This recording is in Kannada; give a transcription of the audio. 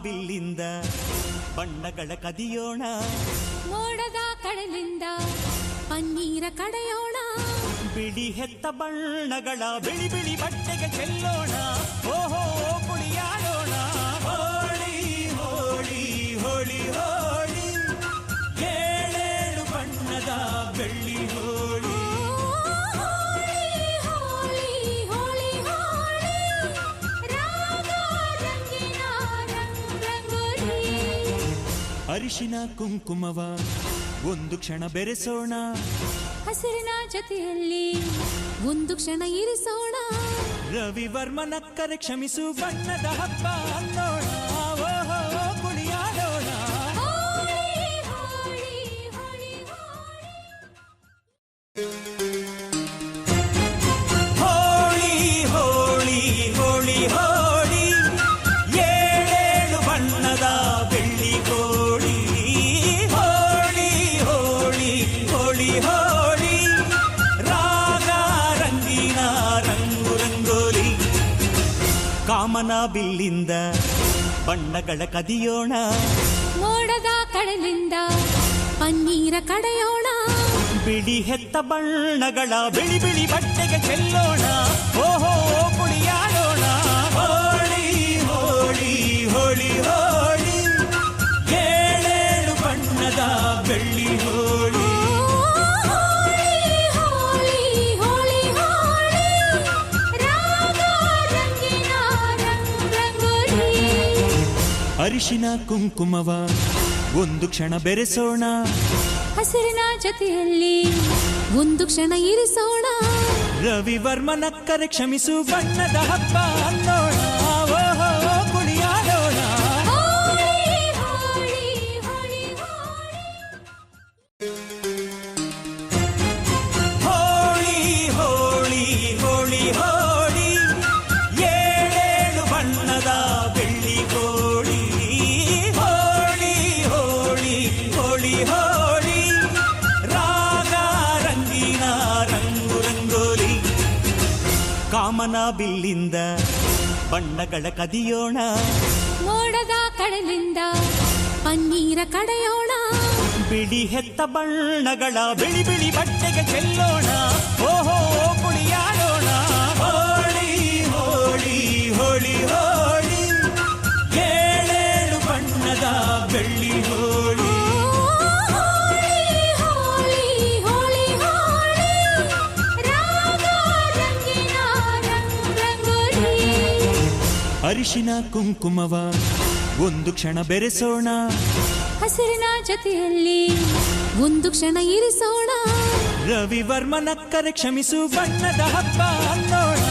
ಬಿಲ್ಲಿಂದ ಬಣ್ಣಗಳ ಕದಿಯೋಣ, ಮೋಡದ ಕಡಲಿಂದ ಪನ್ನೀರ ಕಡೆಯೋಣ, ಬಿಳಿ ಹೆತ್ತ ಬಣ್ಣಗಳ ಬಿಳಿ ಬಿಳಿ ಬಟ್ಟೆಗೆ ಚೆಲ್ಲೋಣ, ಓಹೋ ಕುಣಿಯಾಡೋಣ. ಹೋಳಿ ಹೋಳಿ ಹೋಳಿ ಹೋಳಿ, ಏಳೇಳು ಬಣ್ಣದ ಬೆಳ್ಳಿ ಹೋಳಿ. ಅರಿಶಿನ ಕುಂಕುಮವ ಒಂದು ಕ್ಷಣ ಬೆರೆಸೋಣ, ಹಸಿರಿನ ಜೊತೆಯಲ್ಲಿ ಒಂದು ಕ್ಷಣ ಇರಿಸೋಣ, ರವಿವರ್ಮನ ಕರೆ ಕ್ಷಮಿಸು ಬಣ್ಣದ ಹಬ್ಬ ಅನ್ನೋಣ, ಓಹೋ ಕುಣಿಯಾಡೋಣ. ಹೋಳಿ ಹೋಳಿ ಹೋಳಿ ಹೋಳಿ, ಏಳೇಳು ಬಣ್ಣದ ಬೆಳ್ಳಿ ಕೋಳಿ. ಹೋಳಿ ಹೋಳಿ ಹೋಳಿ ಹೋಳಿ, ರಾಗ ರಂಗಿನ ರಂಗು ರಂಗೋಲಿ. ಕಾಮನ ಬಿಲ್ಲಿಂದ ಬಣ್ಣಗಳ ಕದಿಯೋಣ, ಮೋಡದ ಕಡಲಿಂದ ಪನ್ನೀರ ಕಡೆಯೋಣ, ಬಿಳಿ ಹೆತ್ತ ಬಣ್ಣಗಳ ಬಿಳಿ ಬಿಳಿ ಬಟ್ಟೆಗೆ ಚೆಲ್ಲೋಣ, ಓಹೋ ಕುಣಿಯಾಡೋಣ. ಹೋಳಿ ಹೋಳಿ ಹೋಳಿ ಹೋಳಿ, ಏಳೇಳು ಬಣ್ಣದ ಬೆಳ್ಳಿ ಹೋಳಿ. ಅರಿಶಿನ ಕುಂಕುಮವ ಒಂದು ಕ್ಷಣ ಬೆರೆಸೋಣ, ಹಸಿರಿನ ಜೊತೆಯಲ್ಲಿ ಒಂದು ಕ್ಷಣ ಇರಿಸೋಣ, ರವಿವರ್ಮನ ಕರೆ ಕ್ಷಮಿಸು ಬಣ್ಣದ ಹಬ್ಬ ಅನ್ನೋಣ, ಓಹೋ ಕುಣಿಯಾಡೋಣ. ಹೋಳಿ ಹೋಳಿ ಹೋಳಿ ಹೋಳಿ, ಏಳೇಳು ಬಣ್ಣದ ಬೆಳ್ಳಿ ಕೋಳಿ. ಹೋಳಿ ಹೋಳಿ ಹೋಳಿ ಹೋಳಿ, ರಾಗ ರಂಗಿನ ರಂಗು ರಂಗೋಲಿ. ಕಾಮನ ಬಿಲ್ಲಿಂದ ಬಣ್ಣಗಳ ಕದಿಯೋಣ, ಮೋಡದ ಕಡಲಿಂದ ಪನ್ನೀರ ಕಡೆಯೋಣ, ಬಿಳಿ ಹೆತ್ತ ಬಣ್ಣಗಳ ಬಿಳಿ ಬಿಳಿ ಬಟ್ಟೆಗೆ ಚೆಲ್ಲೋಣ, ಓಹೋ ಕುಣಿಯಾಡೋಣ. ಹೋಳಿ ಹೋಳಿ ಹೋಳಿ ಹೋಳಿ, ಏಳೇಳು ಬಣ್ಣದ ಬೆಳ್ಳಿ ಹೋಳಿ. ಅರಿಶಿನ ಕುಂಕುಮವ ಒಂದು ಕ್ಷಣ ಬೆರೆಸೋಣ, ಹಸಿರಿನ ಜೊತೆಯಲ್ಲಿ ಒಂದು ಕ್ಷಣ ಇರಿಸೋಣ, ರವಿವರ್ಮನ ಕರೆ ಕ್ಷಮಿಸು ಬಣ್ಣದ ಹಬ್ಬ ಅನ್ನೋಣ,